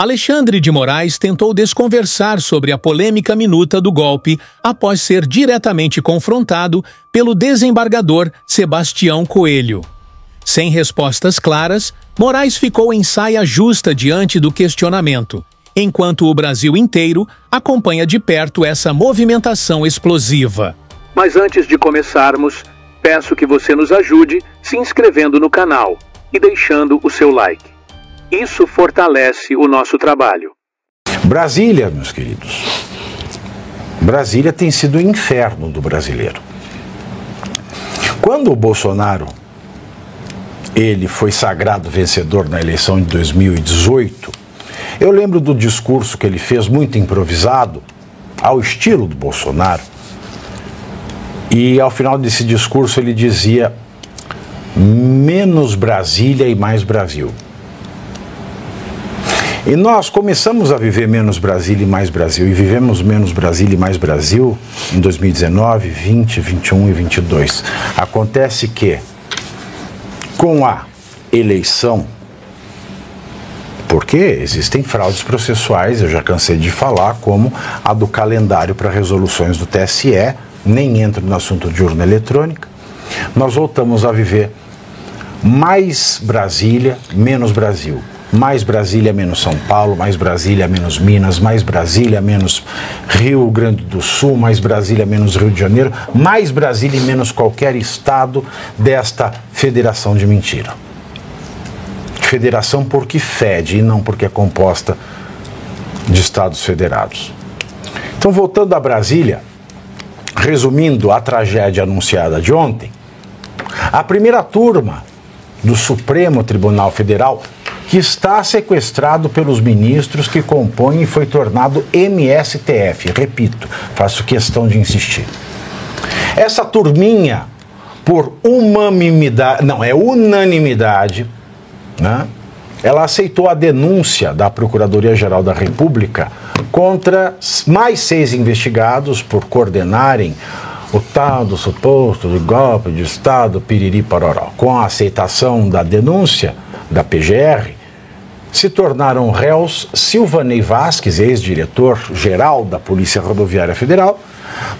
Alexandre de Moraes tentou desconversar sobre a polêmica minuta do golpe após ser diretamente confrontado pelo desembargador Sebastião Coelho. Sem respostas claras, Moraes ficou em saia justa diante do questionamento, enquanto o Brasil inteiro acompanha de perto essa movimentação explosiva. Mas antes de começarmos, peço que você nos ajude se inscrevendo no canal e deixando o seu like. Isso fortalece o nosso trabalho. Brasília, meus queridos. Brasília tem sido o inferno do brasileiro. Quando o Bolsonaro ele foi sagrado vencedor na eleição de 2018, eu lembro do discurso que ele fez muito improvisado, ao estilo do Bolsonaro, e ao final desse discurso ele dizia: menos Brasília e mais Brasil. E nós começamos a viver menos Brasília e mais Brasil, e vivemos menos Brasília e mais Brasil em 2019, 20, 21 e 22. Acontece que, com a eleição, porque existem fraudes processuais, eu já cansei de falar, como a do calendário para resoluções do TSE, nem entro no assunto de urna eletrônica, nós voltamos a viver mais Brasília, menos Brasil. Mais Brasília, menos São Paulo, mais Brasília, menos Minas, mais Brasília, menos Rio Grande do Sul, mais Brasília, menos Rio de Janeiro, mais Brasília e menos qualquer estado desta federação de mentira. Federação porque fede e não porque é composta de estados federados. Então, voltando a Brasília, resumindo a tragédia anunciada de ontem, a primeira turma do Supremo Tribunal Federal, que está sequestrado pelos ministros que compõem e foi tornado MSTF. Repito, faço questão de insistir. Essa turminha, por unanimidade, né, ela aceitou a denúncia da Procuradoria-Geral da República contra mais 6 investigados por coordenarem o tal do suposto de golpe de Estado, piriri pororó. Com a aceitação da denúncia da PGR, se tornaram réus Silvanei Vasquez, ex-diretor-geral da Polícia Rodoviária Federal,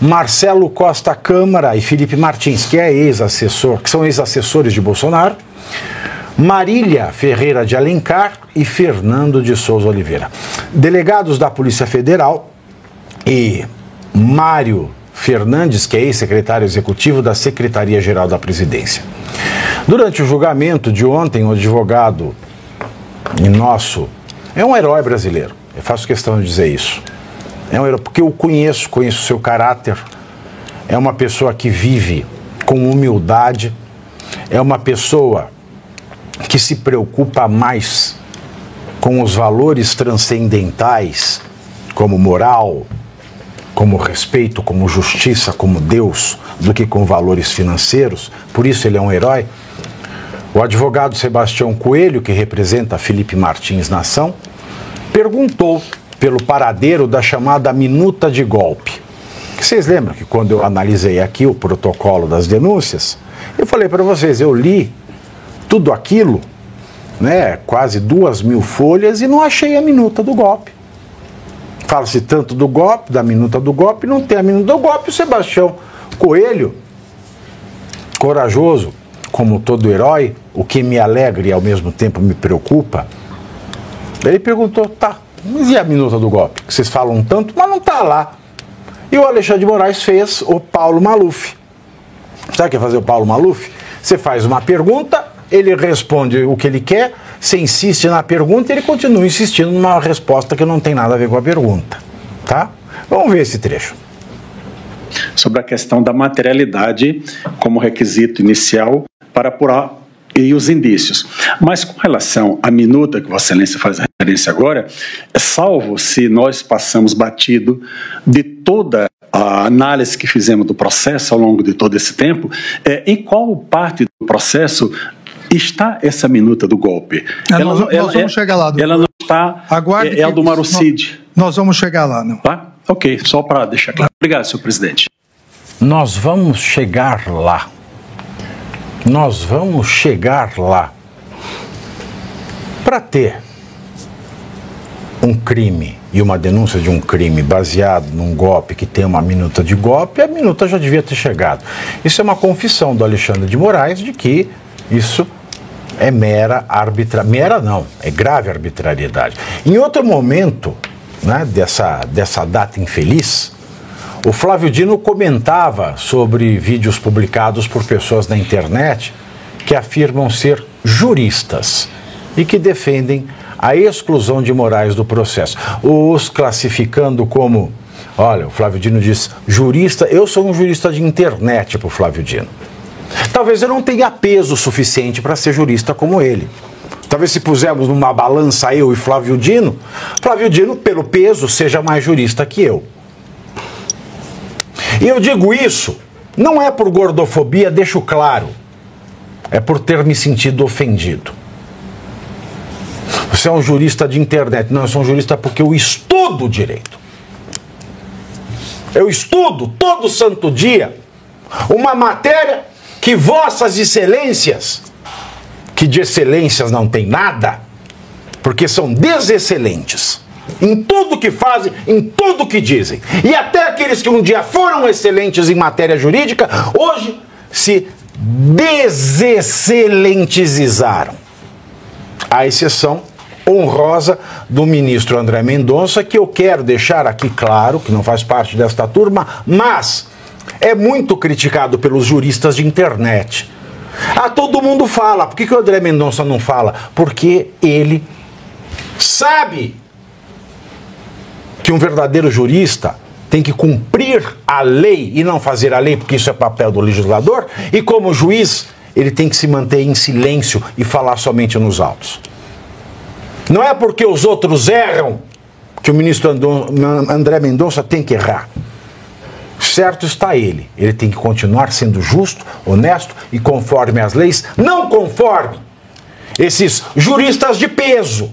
Marcelo Costa Câmara e Felipe Martins, que são ex-assessores de Bolsonaro, Marília Ferreira de Alencar e Fernando de Souza Oliveira. Delegados da Polícia Federal e Mário Fernandes, que é ex-secretário executivo da Secretaria-Geral da Presidência. Durante o julgamento de ontem, o advogado nosso é um herói brasileiro, eu faço questão de dizer isso. É um herói porque eu conheço o seu caráter, é uma pessoa que vive com humildade, é uma pessoa que se preocupa mais com os valores transcendentais, como moral, como respeito, como justiça, como Deus, do que com valores financeiros. Por isso ele é um herói. O advogado Sebastião Coelho, que representa Felipe Martins na ação, perguntou pelo paradeiro da chamada minuta de golpe. Vocês lembram que quando eu analisei aqui o protocolo das denúncias, eu falei para vocês, eu li tudo aquilo, né, quase 2.000 folhas, e não achei a minuta do golpe. Fala-se tanto do golpe, da minuta do golpe, não tem a minuta do golpe. O Sebastião Coelho, corajoso, como todo herói, o que me alegra e ao mesmo tempo me preocupa, ele perguntou, tá, mas e a minuta do golpe? Que vocês falam tanto, mas não tá lá. E o Alexandre de Moraes fez o Paulo Maluf. Sabe o que é fazer o Paulo Maluf? Você faz uma pergunta, ele responde o que ele quer, você insiste na pergunta e ele continua insistindo numa resposta que não tem nada a ver com a pergunta, tá? Vamos ver esse trecho. Sobre a questão da materialidade como requisito inicial para apurar e os indícios. Mas com relação à minuta que Vossa Excelência faz referência agora, salvo se nós passamos batido de toda a análise que fizemos do processo ao longo de todo esse tempo, em qual parte do processo está essa minuta do golpe? Nós vamos chegar lá. Ela não está... Aguarde é a do Marocide. Nós vamos chegar lá, não. Tá? Ok, só para deixar claro. Obrigado, senhor presidente. Nós vamos chegar lá. Nós vamos chegar lá. Para ter um crime e uma denúncia de um crime baseado num golpe que tem uma minuta de golpe, a minuta já devia ter chegado. Isso é uma confissão do Alexandre de Moraes de que isso é é grave arbitrariedade. Em outro momento, né, dessa data infeliz, o Flávio Dino comentava sobre vídeos publicados por pessoas na internet que afirmam ser juristas e que defendem a exclusão de Moraes do processo, os classificando como, olha, o Flávio Dino diz, jurista, eu sou um jurista de internet para o Flávio Dino. Talvez eu não tenha peso suficiente para ser jurista como ele. Talvez se pusermos numa balança eu e Flávio Dino, pelo peso, seja mais jurista que eu. E eu digo isso, não é por gordofobia, deixo claro, é por ter me sentido ofendido. Você é um jurista de internet. Não, eu sou um jurista porque eu estudo direito. Eu estudo todo santo dia uma matéria que vossas excelências, que de excelências não tem nada, porque são desexcelentes em tudo que fazem, em tudo que dizem. E até aqueles que um dia foram excelentes em matéria jurídica, hoje se desexcelentizaram. À exceção honrosa do ministro André Mendonça, que eu quero deixar aqui claro, que não faz parte desta turma, mas é muito criticado pelos juristas de internet. Todo mundo fala. Por que o André Mendonça não fala? Porque ele sabe que um verdadeiro jurista tem que cumprir a lei e não fazer a lei, porque isso é papel do legislador, e como juiz, ele tem que se manter em silêncio e falar somente nos autos. Não é porque os outros erram que o ministro André Mendonça tem que errar. Certo está ele. Ele tem que continuar sendo justo, honesto e conforme as leis, não conforme esses juristas de peso.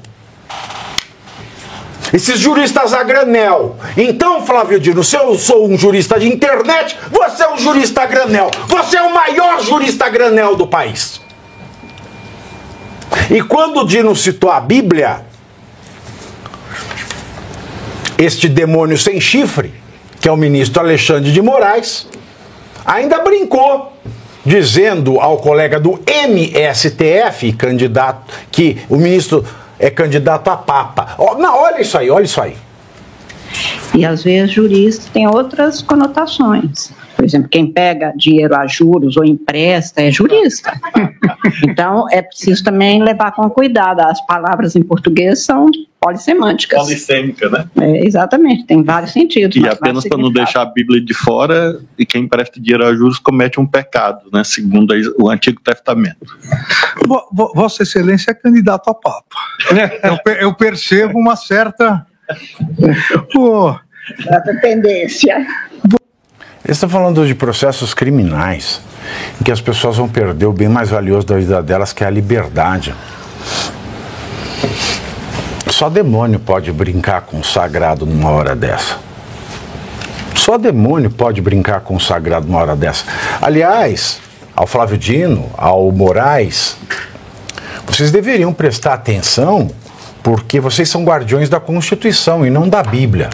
Esses juristas a granel. Então, Flávio Dino, se eu sou um jurista de internet, você é um jurista a granel. Você é o maior jurista a granel do país. E quando o Dino citou a Bíblia, este demônio sem chifre, que é o ministro Alexandre de Moraes, ainda brincou, dizendo ao colega do MSTF, candidato, que o ministro é candidato a papa. Não, olha isso aí, olha isso aí. E às vezes jurista tem outras conotações. Por exemplo, quem pega dinheiro a juros ou empresta é jurista. Então, é preciso também levar com cuidado. As palavras em português são polissemânticas. Polissêmica, né? Exatamente, tem vários sentidos. E apenas para não deixar a Bíblia de fora, e quem empresta dinheiro a juros comete um pecado, né? Segundo o Antigo Testamento. Vossa Excelência é candidato a Papa. Eu percebo uma certa tendência. Eles estão falando de processos criminais, em que as pessoas vão perder o bem mais valioso da vida delas, que é a liberdade. Só demônio pode brincar com o sagrado numa hora dessa. Só demônio pode brincar com o sagrado numa hora dessa. Aliás, ao Flávio Dino, ao Moraes, vocês deveriam prestar atenção, porque vocês são guardiões da Constituição e não da Bíblia,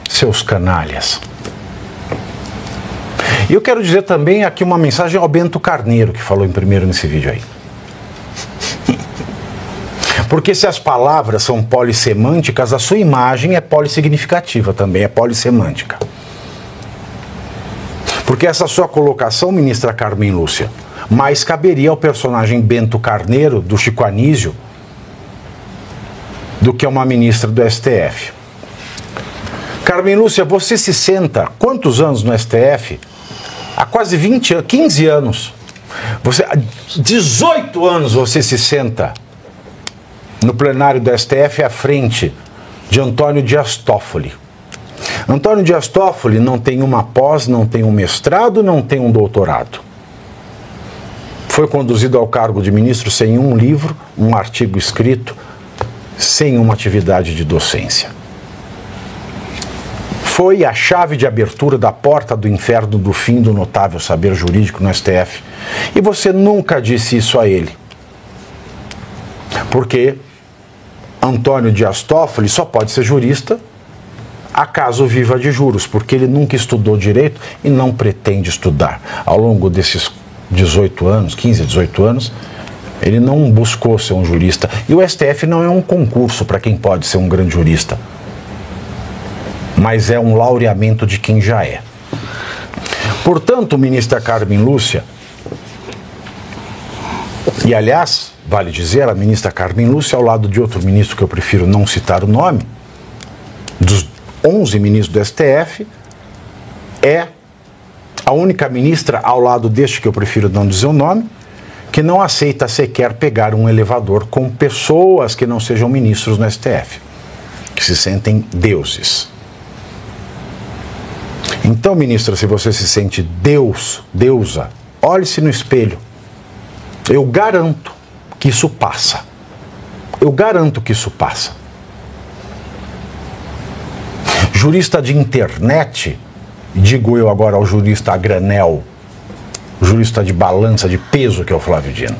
seus canalhas. E eu quero dizer também aqui uma mensagem ao Bento Carneiro, que falou em primeiro nesse vídeo aí. Porque se as palavras são polissemânticas, a sua imagem é polissignificativa também, é polissemântica. Porque essa sua colocação, ministra Carmen Lúcia, mais caberia ao personagem Bento Carneiro, do Chico Anísio, do que a uma ministra do STF. Carmen Lúcia, você se senta quantos anos no STF? Há quase 15 anos. 18 anos você se senta no plenário do STF à frente de Antônio Dias Toffoli. Antônio Dias Toffoli não tem uma pós, não tem um mestrado, não tem um doutorado. Foi conduzido ao cargo de ministro sem um livro, um artigo escrito, sem uma atividade de docência. Foi a chave de abertura da porta do inferno do fim do notável saber jurídico no STF. E você nunca disse isso a ele. Porque Antônio Dias Toffoli só pode ser jurista acaso viva de juros, porque ele nunca estudou direito e não pretende estudar. Ao longo desses 18 anos, 15, 18 anos, ele não buscou ser um jurista. E o STF não é um concurso para quem pode ser um grande jurista, mas é um laureamento de quem já é. Portanto, ministra Carmen Lúcia, e aliás, vale dizer, a ministra Carmen Lúcia, ao lado de outro ministro que eu prefiro não citar o nome, dos 11 ministros do STF, é a única ministra ao lado deste, que eu prefiro não dizer o nome, que não aceita sequer pegar um elevador com pessoas que não sejam ministros no STF, que se sentem deuses. Então, ministra, se você se sente deusa, olhe-se no espelho. Eu garanto que isso passa. Eu garanto que isso passa. Jurista de internet, digo eu agora ao jurista a granel, jurista de balança, de peso, que é o Flávio Dino.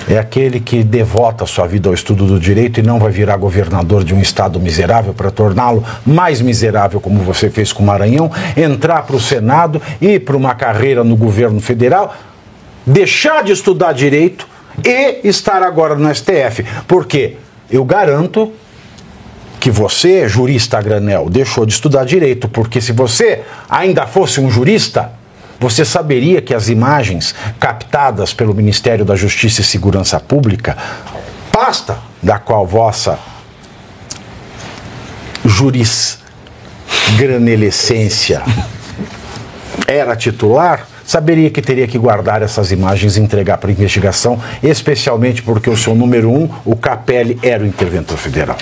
É aquele que devota sua vida ao estudo do direito e não vai virar governador de um estado miserável para torná-lo mais miserável, como você fez com o Maranhão, entrar para o Senado, ir para uma carreira no governo federal, deixar de estudar direito e estar agora no STF. Porque eu garanto que você, jurista a granel, deixou de estudar direito, porque se você ainda fosse um jurista, você saberia que as imagens captadas pelo Ministério da Justiça e Segurança Pública, pasta da qual vossa jurisgranelescência era titular, saberia que teria que guardar essas imagens e entregar para a investigação, especialmente porque o seu número 1, o Capelli, era o interventor federal.